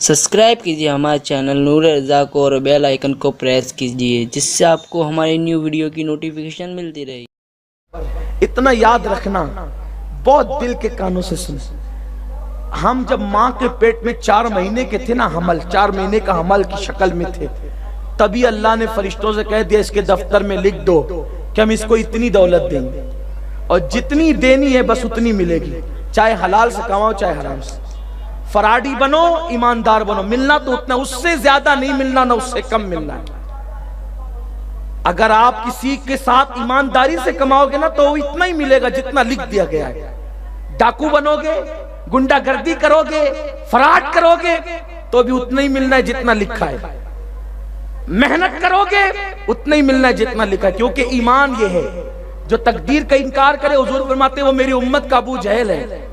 Subscribe कीजिए हमारे channel नूर रज़ा को और बेल आइकन को प्रेस कीजिए जिससे आपको हमारी न्यू वीडियो की नोटिफिकेशन मिलती रहे। इतना याद रखना, बहुत दिल के कानों से सुन। हम जब माँ के पेट में 4 महीने के थे ना, हमल 4 महीने का हमल की शक्ल में थे, तभी अल्लाह ने फरिश्तों से कह दिया इसके दफ्तर में लिख दो कि हम इसको इतनी दौलत देंगे और जितनी देनी है बस उतनी मिलेगी, चाहे हलाल से कमाओ चाहे हराम से। फराडी बनो, ईमानदार बनो, मिलना तो उतना, उससे ज्यादा नहीं मिलना, ना उससे कम मिलना है। अगर आप किसी के साथ ईमानदारी से कमाओगे ना तो इतना ही मिलेगा जितना लिख दिया गया है। डाकू बनोगे, गुंडागर्दी करोगे, फराड करोगे तो भी उतना ही मिलना है जितना लिखा है। मेहनत करोगे उतना ही मिलना है जितना लिखा है, क्योंकि ईमान ये है जो तकदीर का इनकार करे, हुजूर फरमाते वो मेरी उम्मत का अबू जहल है।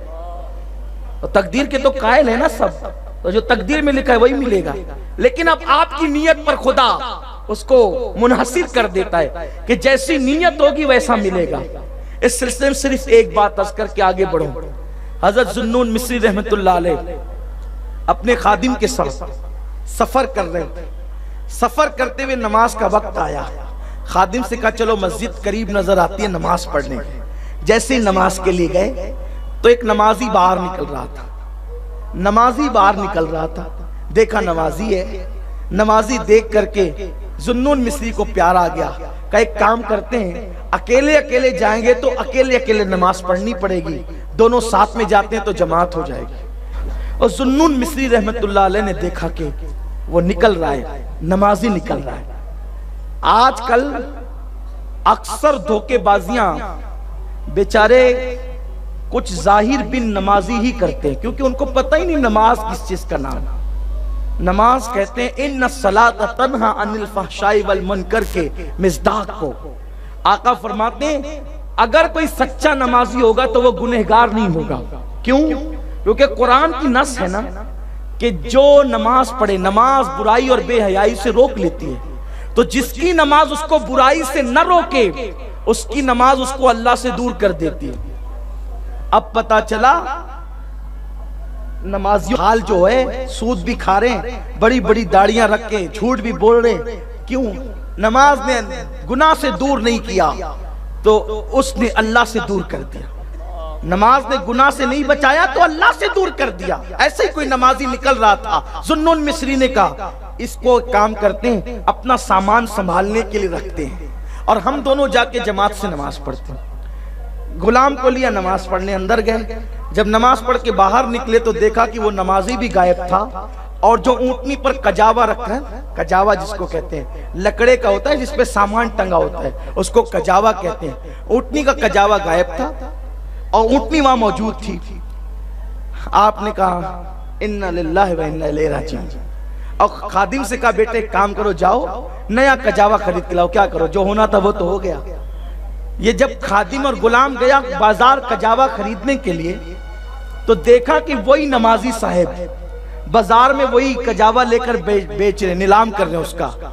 तो तकदीर के तो कायल है ना सब, तो जो तकदीर में लिखा है वही मिलेगा। लेकिन अब आपकी नीयत पर खुदा उसको मुनहसिर कर देता है कि जैसी नीयत होगी वैसा मिलेगा। इस सिलसिले में सिर्फ एक बात अर्ज करके आगे बढ़ो। हजरत ज़ुन्नून मिस्री रहमतुल्लाह अलैह अपने खादिम के साथ सफर कर रहे थे। सफर करते हुए नमाज का वक्त आया। खादिम से कहा चलो मस्जिद करीब नजर आती है, नमाज पढ़ने। जैसे ही नमाज के लिए गए तो एक नमाजी बाहर निकल रहा था। नमाजी बाहर निकल रहा था, देखा नमाजी है। नमाजी देख करके ज़ुन्नून मिस्री को प्यार आ गया। का एक काम करते हैं, अकेले अकेले जाएंगे तो अकेले अकेले नमाज पढ़नी पड़ेगी, दोनों साथ में जाते हैं तो जमात हो जाएगी। और ज़ुन्नून मिस्री रहमतुल्लाह अलैह ने देखा कि वो निकल रहा है, नमाजी निकल रहा है। आजकल अक्सर धोखेबाजियां बेचारे कुछ जाहिर बिन नमाजी ही करते हैं, क्योंकि उनको पता ही नहीं नमाज किस चीज का नाम। नमाज कहते हैं इन्ना सलात तन्हा अनिल फहशाई वल मुनकर के मिज़दाक को। आका फरमाते हैं अगर कोई सच्चा नमाजी होगा तो वो गुनहगार नहीं होगा। क्यों? क्योंकि कुरान की नस है ना कि जो नमाज पढ़े, नमाज बुराई और बेहयाई से रोक लेती है। तो जिसकी नमाज उसको बुराई से न रोके, उसकी नमाज उसको अल्लाह से दूर कर देती है। अब पता चला नमाजी हाल जो है, सूद भी खा रहे हैं, बड़ी बड़ी दाढ़ियां रख के झूठ भी बोल रहे हैं। क्यों? नमाज ने गुनाह से दूर नहीं किया तो उसने अल्लाह से दूर कर दिया। नमाज ने गुनाह से नहीं बचाया तो अल्लाह से दूर कर दिया। ऐसे ही कोई नमाजी निकल रहा था। ज़ुन्नून मिस्री ने कहा इसको काम करते हैं, अपना सामान संभालने के लिए रखते हैं और हम दोनों जाके जमात से नमाज पढ़ते हैं। गुलाम को लिया, नमाज पढ़ने अंदर गए। जब नमाज पढ़ के बाहर निकले तो देखा कि वो नमाजी भी गायब था और जो ऊंटनी पर कजावा रखा है, कजावा जिसको कहते हैं, लकड़े का होता है जिसपे सामान टंगा होता है, उसको कजावा कहते हैं। ऊंटनी का कजावा गायब था और ऊंटनी वहां मौजूद थी। आपने कहा इन्ना लिल्लाहि व इन्ना इलैहि राजिऊन। और खादिम से कहा बेटे काम करो, जाओ नया कजावा खरीद के लाओ। क्या करो, जो होना था वो तो हो गया। ये जब खादिम और गुलाम गया बाजार कजावा खरीदने के लिए तो देखा कि वही नमाजी साहब बाजार में वही कजावा लेकर बेच रहे, नीलाम कर रहे हैं उसका।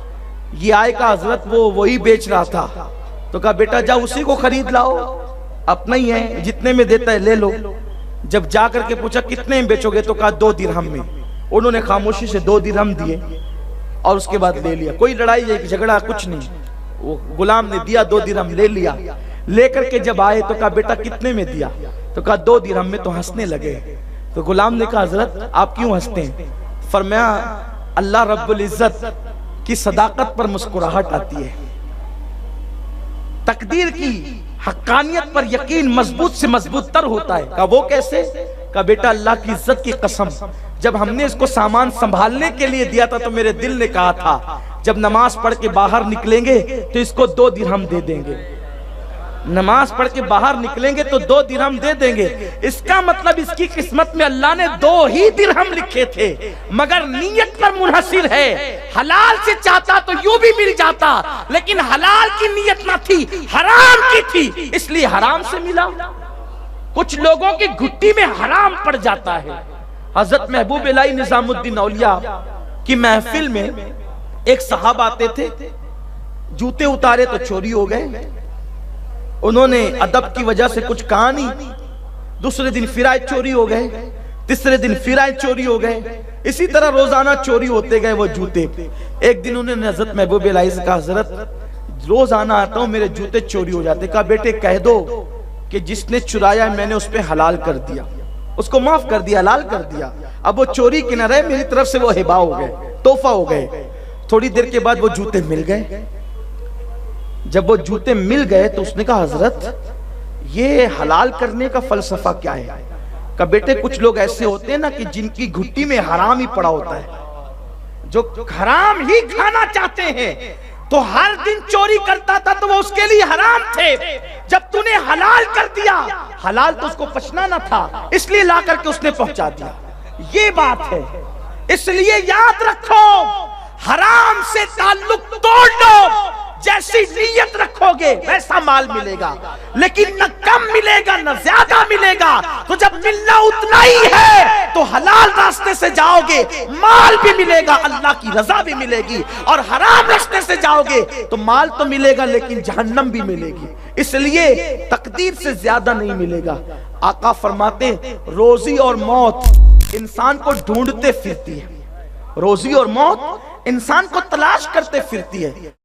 ये आए का हजरत वो वही बेच रहा था। तो कहा बेटा जाओ उसी को खरीद लाओ, अपना ही है, जितने में देता है ले लो। जब जा करके पूछा कितने में बेचोगे तो कहा 2 दिरहम में। उन्होंने खामोशी से 2 दिरहम दिए और उसके बाद ले लिया। कोई लड़ाई झगड़ा कुछ नहीं, वो गुलाम ने दिया, 2 दिरहम ले लिया। लेकर के जब आए तो कहा बेटा कितने में दिया? तो कहा 2 दिरहम में। तो हंसने लगे। तो गुलाम ने कहा हजरत आप क्यों हंसते हैं? फरमाया अल्लाह रब्बुल इज्जत की सदाकत पर मुस्कुराहट आती है। तकदीर की हक्कानियत पर यकीन मजबूत से मजबूत तर होता है। कहा वो कैसे? कहा बेटा अल्लाह की इज्जत की कसम, जब हमने इसको सामान संभालने के लिए दिया था तो मेरे दिल ने कहा था जब नमाज पढ़ के बाहर निकलेंगे तो इसको 2 दिरहम दे देंगे। नमाज पढ़ के बाहर निकलेंगे तो 2 दिरहम दे देंगे। इसका मतलब इसकी किस्मत में अल्लाह ने 2 ही दिरहम लिखे थे, मगर नीयत पर मुनहसिर है। हलाल से चाहता तो यूं भी मिल जाता, लेकिन हलाल की नीयत ना थी, हराम की थी, इसलिए हराम से मिला। कुछ लोगों की घुट्टी में हराम पड़ जाता है। हजरत महबूब इलाही निजामुद्दीन औलिया की महफिल में एक साहब आते थे, जूते उतारे तो चोरी हो गए। उन्होंने अदब की वजह से कुछ कहा नहीं, दूसरे दिन फिर आए चोरी हो गए। तीसरे दिन फिर आए, चोरी हो गए। इसी तरह रोजाना चोरी होते गए वो जूते। एक दिन उन्होंने हजरत महबूब इलाही से कहा, हजरत रोजाना आता हूं मेरे जूते चोरी हो जाते। कहा बेटे कह दो कि जिसने चुराया मैंने उस पे हलाल कर दिया, उसको माफ कर दिया, हलाल कर दिया। अब वो चोरी की न रहे, मेरी तरफ से वो हिबा हो गए, तोहफा हो गए। थोड़ी देर के बाद वो जूते मिल गए। जब वो जूते मिल गए तो उसने कहा, हजरत ये हलाल करने का फलसफा क्या है? कहा बेटे कुछ लोग ऐसे होते हैं ना कि जिनकी घुट्टी में हराम ही पड़ा होता है, जो हराम ही खाना चाहते हैं, तो हर दिन चोरी करता था तो वो उसके लिए हराम थे। जब तूने हलाल कर दिया, हलाल तो उसको पचना ना था, इसलिए ला करके उसने पहुंचा दिया। ये बात है। इसलिए याद रखो, हराम से ताल्लुक तोड़ लो। जैसी नीयत रखोगे वैसा माल मिलेगा, लेकिन न कम मिलेगा न ज्यादा मिलेगा। तो जब मिलना उतना ही है तो हलाल रास्ते से जाओगे, माल भी मिलेगा, अल्लाह की रजा भी मिलेगी। और हराम रास्ते से जाओगे तो माल तो मिलेगा लेकिन जहन्नम भी मिलेगी। इसलिए तकदीर से ज्यादा नहीं मिलेगा। आका फरमाते रोजी और मौत इंसान को ढूंढते फिरती है, रोजी और मौत इंसान को तलाश करते फिरती है।